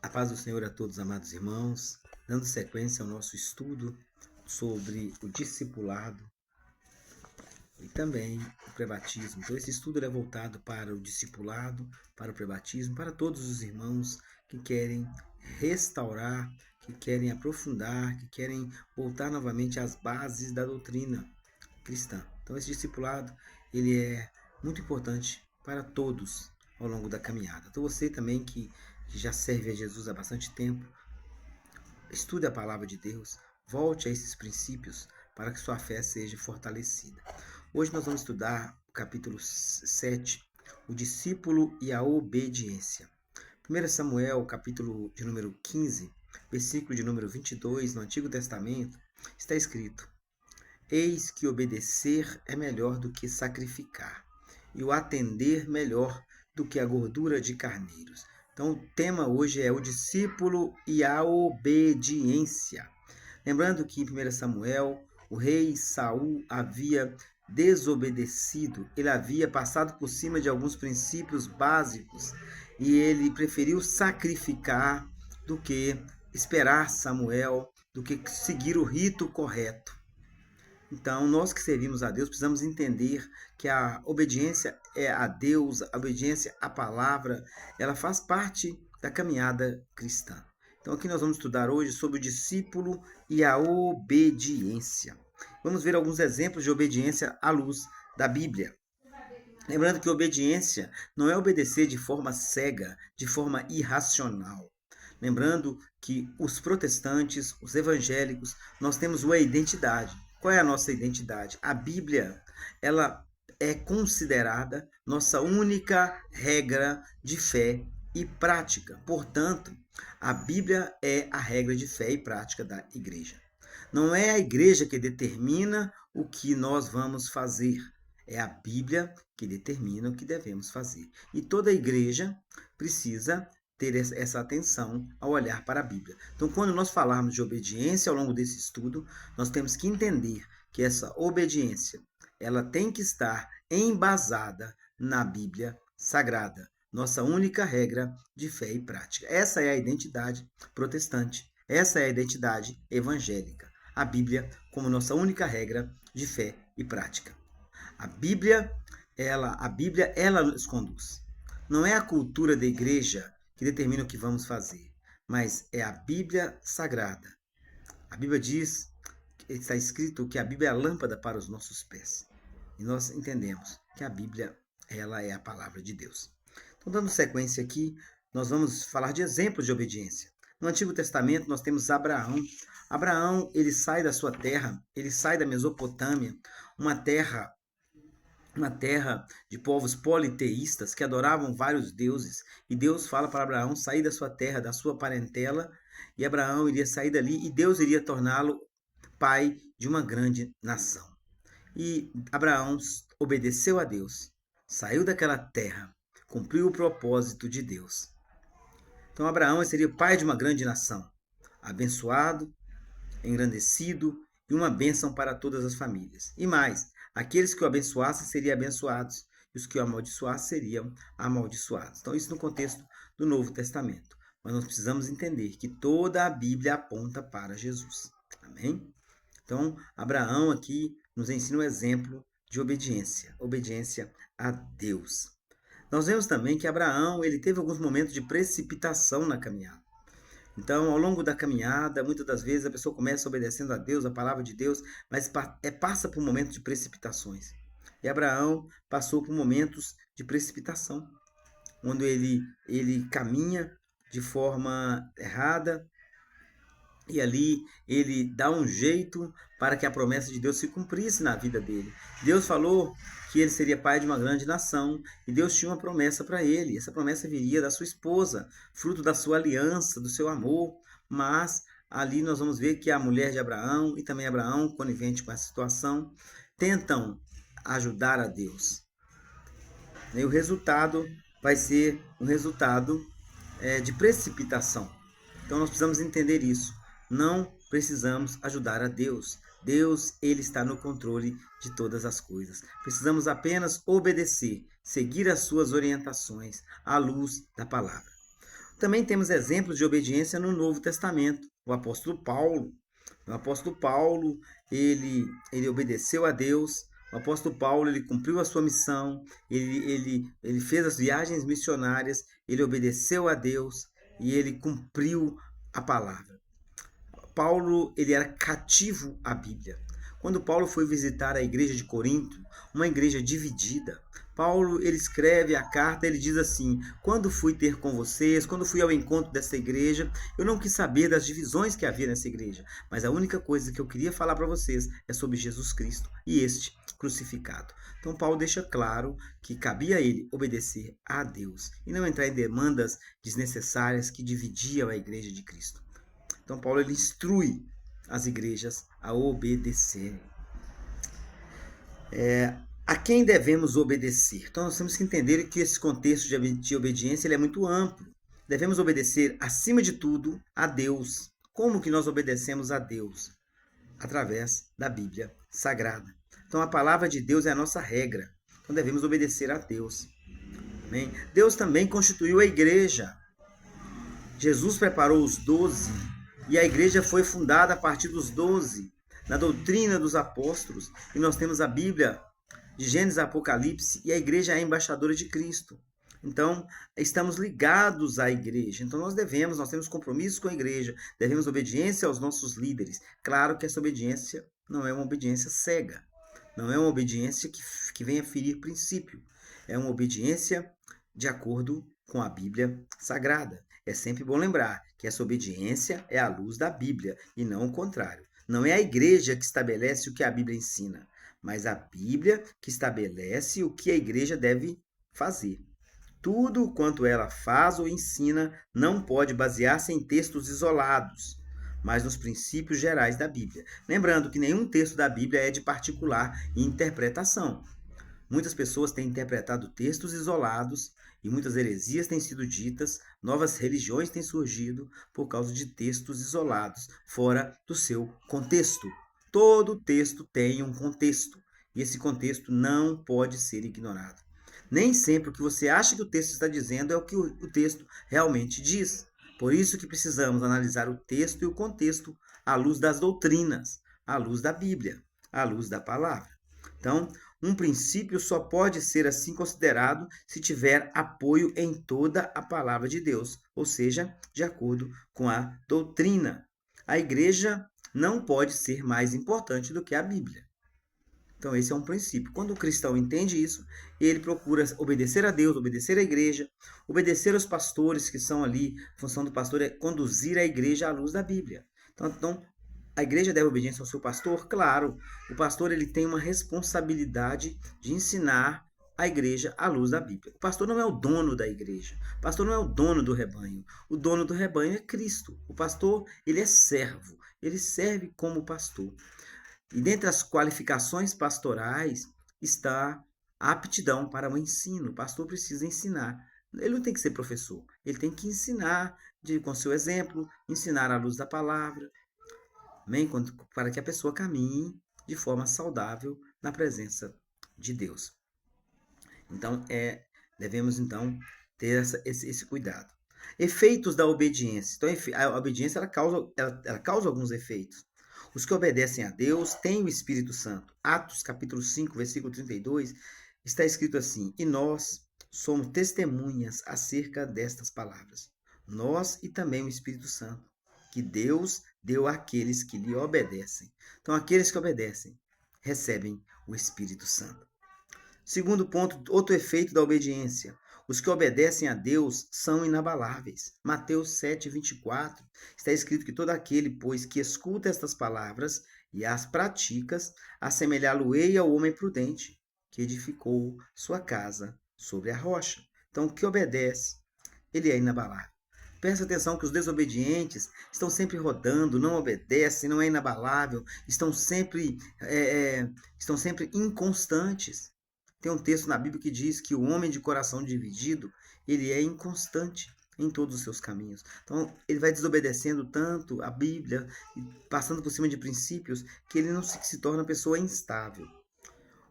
A paz do Senhor a todos, amados irmãos, dando sequência ao nosso estudo sobre o discipulado e também o prebatismo. Então, esse estudo é voltado para o discipulado, para o prebatismo, para todos os irmãos que querem restaurar, que querem aprofundar, que querem voltar novamente às bases da doutrina cristã. Então, esse discipulado ele é muito importante para todos ao longo da caminhada. Então, você também que já serve a Jesus há bastante tempo, estude a palavra de Deus, volte a esses princípios para que sua fé seja fortalecida. Hoje nós vamos estudar o capítulo 7, o discípulo e a obediência. 1 Samuel, capítulo de número 15, versículo de número 22, no Antigo Testamento, está escrito: Eis que obedecer é melhor do que sacrificar, e o atender melhor do que a gordura de carneiros. Então, o tema hoje é o discípulo e a obediência. Lembrando que em 1 Samuel, o rei Saul havia desobedecido, ele havia passado por cima de alguns princípios básicos e ele preferiu sacrificar do que esperar Samuel, do que seguir o rito correto. Então, nós que servimos a Deus precisamos entender que a obediência a Deus, a obediência à palavra, ela faz parte da caminhada cristã. Então, aqui nós vamos estudar hoje sobre o discípulo e a obediência. Vamos ver alguns exemplos de obediência à luz da Bíblia. Lembrando que obediência não é obedecer de forma cega, de forma irracional. Lembrando que os protestantes, os evangélicos, nós temos uma identidade. Qual é a nossa identidade? A Bíblia, ela é considerada nossa única regra de fé e prática. Portanto, a Bíblia é a regra de fé e prática da igreja. Não é a igreja que determina o que nós vamos fazer. É a Bíblia que determina o que devemos fazer. E toda igreja precisa ter essa atenção ao olhar para a Bíblia. Então, quando nós falarmos de obediência ao longo desse estudo, nós temos que entender que essa obediência, ela tem que estar embasada na Bíblia Sagrada, nossa única regra de fé e prática. Essa é a identidade protestante, essa é a identidade evangélica. A Bíblia como nossa única regra de fé e prática. A Bíblia, ela nos conduz. Não é a cultura da igreja que determina o que vamos fazer, mas é a Bíblia Sagrada. A Bíblia diz, está escrito que a Bíblia é a lâmpada para os nossos pés. E nós entendemos que a Bíblia, ela é a palavra de Deus. Então, dando sequência aqui, nós vamos falar de exemplos de obediência. No Antigo Testamento, nós temos Abraão. Abraão, ele sai da sua terra, ele sai da Mesopotâmia, uma terra de povos politeístas que adoravam vários deuses. E Deus fala para Abraão sair da sua terra, da sua parentela, e Abraão iria sair dali e Deus iria torná-lo pai de uma grande nação. E Abraão obedeceu a Deus, saiu daquela terra, cumpriu o propósito de Deus. Então Abraão seria pai de uma grande nação, abençoado, engrandecido e uma bênção para todas as famílias. E mais, aqueles que o abençoassem seriam abençoados e os que o amaldiçoassem seriam amaldiçoados. Então, isso no contexto do Novo Testamento. Mas nós precisamos entender que toda a Bíblia aponta para Jesus. Amém? Então, Abraão aqui nos ensina um exemplo de obediência a Deus. Nós vemos também que Abraão ele teve alguns momentos de precipitação na caminhada. Então, ao longo da caminhada, muitas das vezes a pessoa começa obedecendo a Deus, a palavra de Deus, mas passa por momentos de precipitações. E Abraão passou por momentos de precipitação, onde ele caminha de forma errada e ali ele dá um jeito para que a promessa de Deus se cumprisse na vida dele. Deus falou que ele seria pai de uma grande nação e Deus tinha uma promessa para ele. Essa promessa viria da sua esposa, fruto da sua aliança, do seu amor. Mas ali nós vamos ver que a mulher de Abraão e também Abraão, conivente com essa situação, tentam ajudar a Deus. E o resultado vai ser um resultado de precipitação. Então nós precisamos entender isso. Não precisamos ajudar a Deus. Deus, ele está no controle de todas as coisas. Precisamos apenas obedecer, seguir as suas orientações à luz da palavra. Também temos exemplos de obediência no Novo Testamento. O apóstolo Paulo. O apóstolo Paulo, ele obedeceu a Deus. O apóstolo Paulo, ele cumpriu a sua missão. Ele fez as viagens missionárias. Ele obedeceu a Deus e ele cumpriu a palavra. Paulo, ele era cativo à Bíblia. Quando Paulo foi visitar a igreja de Corinto, uma igreja dividida, Paulo, ele escreve a carta, ele diz assim: quando fui ter com vocês, quando fui ao encontro dessa igreja, eu não quis saber das divisões que havia nessa igreja, mas a única coisa que eu queria falar para vocês é sobre Jesus Cristo e este crucificado. Então Paulo deixa claro que cabia a ele obedecer a Deus e não entrar em demandas desnecessárias que dividiam a igreja de Cristo. Então Paulo, ele instrui as igrejas a obedecerem. A quem devemos obedecer? Então nós temos que entender que esse contexto de obediência ele é muito amplo. Devemos obedecer, acima de tudo, a Deus. Como que nós obedecemos a Deus? Através da Bíblia Sagrada. Então a palavra de Deus é a nossa regra. Então devemos obedecer a Deus. Amém? Deus também constituiu a igreja. Jesus preparou os 12 e a igreja foi fundada a partir dos 12, na doutrina dos apóstolos. E nós temos a Bíblia de Gênesis a Apocalipse e a igreja é a embaixadora de Cristo. Então, estamos ligados à igreja. Então, nós temos compromissos com a igreja, devemos obediência aos nossos líderes. Claro que essa obediência não é uma obediência cega, não é uma obediência que venha ferir princípio. É uma obediência de acordo com a Bíblia Sagrada. É sempre bom lembrar que essa obediência é à luz da Bíblia e não o contrário. Não é a igreja que estabelece o que a Bíblia ensina, mas a Bíblia que estabelece o que a igreja deve fazer. Tudo quanto ela faz ou ensina não pode basear-se em textos isolados, mas nos princípios gerais da Bíblia. Lembrando que nenhum texto da Bíblia é de particular interpretação. Muitas pessoas têm interpretado textos isolados e muitas heresias têm sido ditas, novas religiões têm surgido por causa de textos isolados, fora do seu contexto. Todo texto tem um contexto e esse contexto não pode ser ignorado. Nem sempre o que você acha que o texto está dizendo é o que o texto realmente diz. Por isso que precisamos analisar o texto e o contexto à luz das doutrinas, à luz da Bíblia, à luz da palavra. Então, um princípio só pode ser assim considerado se tiver apoio em toda a palavra de Deus, ou seja, de acordo com a doutrina. A igreja não pode ser mais importante do que a Bíblia. Então, esse é um princípio. Quando o cristão entende isso, ele procura obedecer a Deus, obedecer à igreja, obedecer aos pastores que são ali. A função do pastor é conduzir a igreja à luz da Bíblia. Então a igreja deve obediência ao seu pastor? Claro. O pastor ele tem uma responsabilidade de ensinar a igreja à luz da Bíblia. O pastor não é o dono da igreja. O pastor não é o dono do rebanho. O dono do rebanho é Cristo. O pastor, ele é servo. Ele serve como pastor. E dentre as qualificações pastorais está a aptidão para o ensino. O pastor precisa ensinar. Ele não tem que ser professor. Ele tem que ensinar com seu exemplo, ensinar à luz da palavra, para que a pessoa caminhe de forma saudável na presença de Deus. Então, devemos então ter esse cuidado. Efeitos da obediência. Então, a obediência ela causa alguns efeitos. Os que obedecem a Deus têm o Espírito Santo. Atos capítulo 5, versículo 32, está escrito assim: e nós somos testemunhas acerca destas palavras. Nós e também o Espírito Santo, que Deus deu àqueles que lhe obedecem. Então, aqueles que obedecem recebem o Espírito Santo. Segundo ponto, outro efeito da obediência. Os que obedecem a Deus são inabaláveis. Mateus 7, 24, está escrito que todo aquele, pois, que escuta estas palavras e as pratica, assemelhá-lo-ei ao homem prudente, que edificou sua casa sobre a rocha. Então, o que obedece, ele é inabalável. Presta atenção que os desobedientes estão sempre rodando, não obedecem, não é inabalável, estão sempre inconstantes. Tem um texto na Bíblia que diz que o homem de coração dividido, ele é inconstante em todos os seus caminhos. Então, ele vai desobedecendo tanto a Bíblia, passando por cima de princípios, que ele não se torna uma pessoa instável.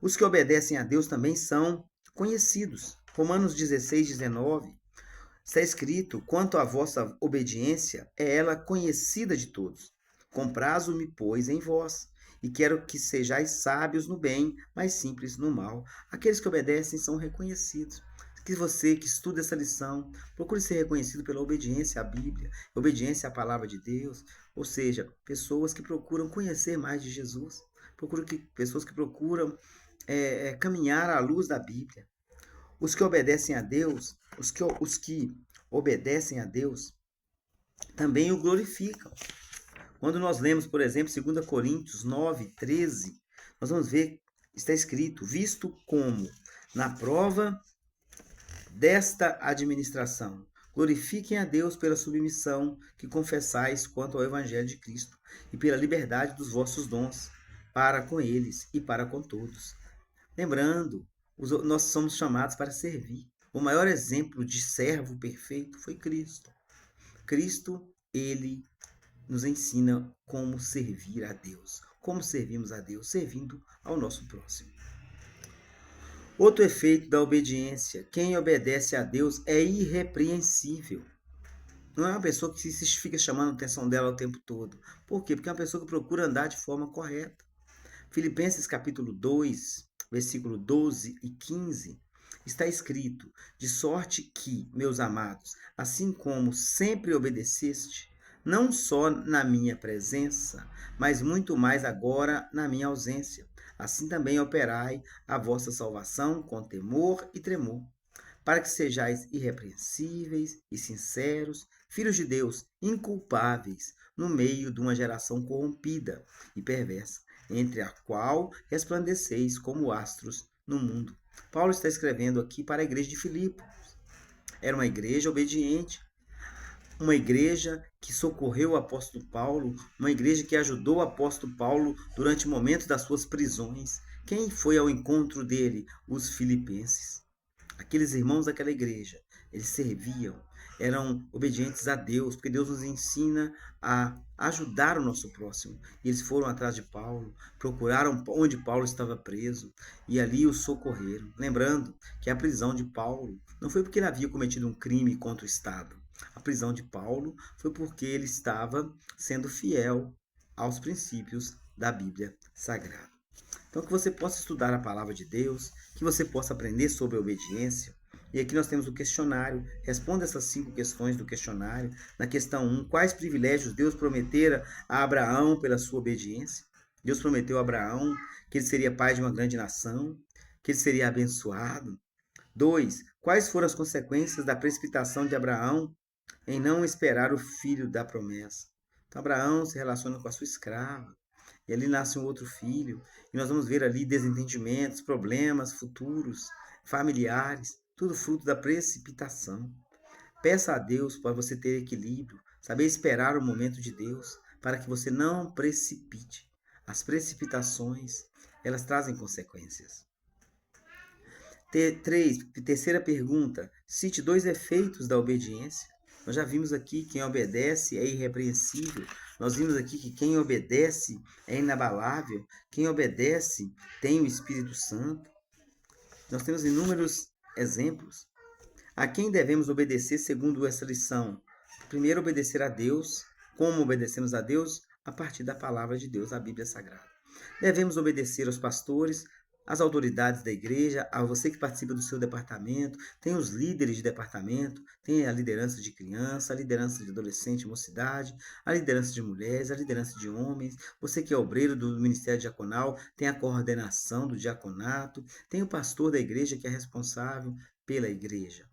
Os que obedecem a Deus também são conhecidos. Romanos 16, 19 Está escrito: quanto à vossa obediência, é ela conhecida de todos. Comprazo-me, pois, em vós, e quero que sejais sábios no bem, mas simples no mal. Aqueles que obedecem são reconhecidos. Que você que estuda essa lição, procure ser reconhecido pela obediência à Bíblia, obediência à palavra de Deus, ou seja, pessoas que procuram conhecer mais de Jesus, pessoas que procuram caminhar à luz da Bíblia. Os que obedecem a Deus, os que obedecem a Deus, também o glorificam. Quando nós lemos, por exemplo, 2 Coríntios 9:13, nós vamos ver, está escrito: visto como na prova desta administração, glorifiquem a Deus pela submissão que confessais quanto ao Evangelho de Cristo e pela liberdade dos vossos dons, para com eles e para com todos. Lembrando, nós somos chamados para servir. O maior exemplo de servo perfeito foi Cristo. Cristo, ele nos ensina como servir a Deus. Como servimos a Deus? Servindo ao nosso próximo. Outro efeito da obediência: quem obedece a Deus é irrepreensível. Não é uma pessoa que se fica chamando a atenção dela o tempo todo. Por quê? Porque é uma pessoa que procura andar de forma correta. Filipenses capítulo 2, versículo 12 e 15, está escrito: de sorte que, meus amados, assim como sempre obedeceste, não só na minha presença, mas muito mais agora na minha ausência, assim também operai a vossa salvação com temor e tremor, para que sejais irrepreensíveis e sinceros, filhos de Deus, inculpáveis, no meio de uma geração corrompida e perversa, entre a qual resplandeceis como astros no mundo. Paulo está escrevendo aqui para a igreja de Filipos. Era uma igreja obediente, uma igreja que socorreu o apóstolo Paulo, uma igreja que ajudou o apóstolo Paulo durante o momento das suas prisões. Quem foi ao encontro dele? Os filipenses. Aqueles irmãos daquela igreja, eles serviam, eram obedientes a Deus, porque Deus nos ensina a ajudar o nosso próximo. E eles foram atrás de Paulo, procuraram onde Paulo estava preso e ali o socorreram. Lembrando que a prisão de Paulo não foi porque ele havia cometido um crime contra o Estado. A prisão de Paulo foi porque ele estava sendo fiel aos princípios da Bíblia Sagrada. Então, que você possa estudar a palavra de Deus, que você possa aprender sobre a obediência. E aqui nós temos o questionário. Responda essas 5 questões do questionário. Na questão 1, quais privilégios Deus prometera a Abraão pela sua obediência? Deus prometeu a Abraão que ele seria pai de uma grande nação, que ele seria abençoado. 2, quais foram as consequências da precipitação de Abraão em não esperar o filho da promessa? Então, Abraão se relaciona com a sua escrava. E ali nasce um outro filho. E nós vamos ver ali desentendimentos, problemas futuros, familiares, tudo fruto da precipitação. Peça a Deus para você ter equilíbrio, saber esperar o momento de Deus, para que você não precipite. As precipitações, elas trazem consequências. 3, terceira pergunta, cite 2 efeitos da obediência. Nós já vimos aqui que quem obedece é irrepreensível. Nós vimos aqui que quem obedece é inabalável. Quem obedece tem o Espírito Santo. Nós temos inúmeros exemplos. A quem devemos obedecer segundo essa lição? Primeiro, obedecer a Deus. Como obedecemos a Deus? A partir da palavra de Deus, a Bíblia Sagrada. Devemos obedecer aos pastores, às autoridades da igreja, a você que participa do seu departamento, tem os líderes de departamento, tem a liderança de criança, a liderança de adolescente e mocidade, a liderança de mulheres, a liderança de homens, você que é obreiro do ministério diaconal, tem a coordenação do diaconato, tem o pastor da igreja que é responsável pela igreja.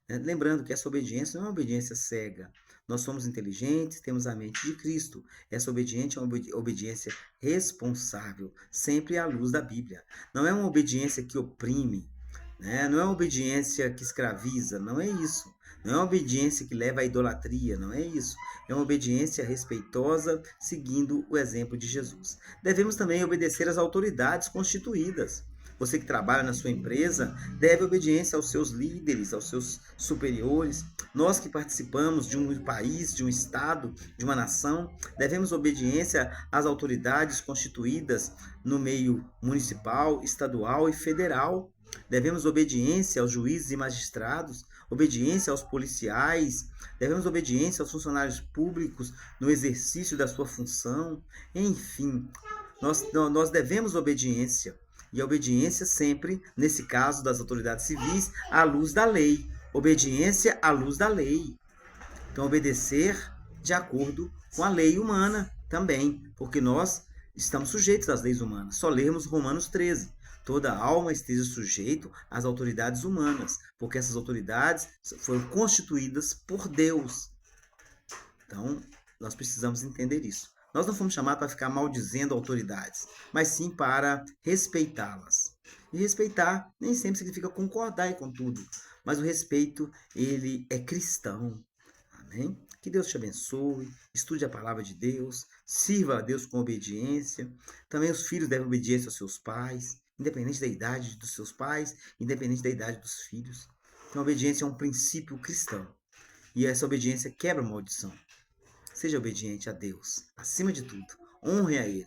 Lembrando que essa obediência não é uma obediência cega. Nós somos inteligentes, temos a mente de Cristo. Essa obediência é uma obediência responsável, sempre à luz da Bíblia. Não é uma obediência que oprime, né? Não é uma obediência que escraviza, não é isso. Não é uma obediência que leva à idolatria, não é isso. É uma obediência respeitosa, seguindo o exemplo de Jesus. Devemos também obedecer às autoridades constituídas. Você que trabalha na sua empresa deve obediência aos seus líderes, aos seus superiores. Nós que participamos de um país, de um estado, de uma nação, devemos obediência às autoridades constituídas no meio municipal, estadual e federal. Devemos obediência aos juízes e magistrados, obediência aos policiais, devemos obediência aos funcionários públicos no exercício da sua função. Enfim, nós devemos obediência. E a obediência sempre, nesse caso das autoridades civis, à luz da lei. Obediência à luz da lei. Então, obedecer de acordo com a lei humana também, porque nós estamos sujeitos às leis humanas. Só lermos Romanos 13. Toda alma esteja sujeito às autoridades humanas, porque essas autoridades foram constituídas por Deus. Então, nós precisamos entender isso. Nós não fomos chamados para ficar maldizendo autoridades, mas sim para respeitá-las. E respeitar nem sempre significa concordar com tudo, mas o respeito, ele é cristão. Amém? Que Deus te abençoe, estude a palavra de Deus, sirva a Deus com obediência. Também os filhos devem obediência aos seus pais, independente da idade dos seus pais, independente da idade dos filhos. Então, a obediência é um princípio cristão. E essa obediência quebra a maldição. Seja obediente a Deus, acima de tudo. Honre a Ele.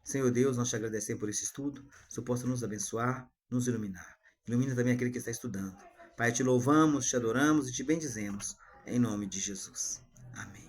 Senhor Deus, nós te agradecemos por esse estudo. Que o Senhor possa nos abençoar, nos iluminar. Ilumina também aquele que está estudando. Pai, te louvamos, te adoramos e te bendizemos. Em nome de Jesus. Amém.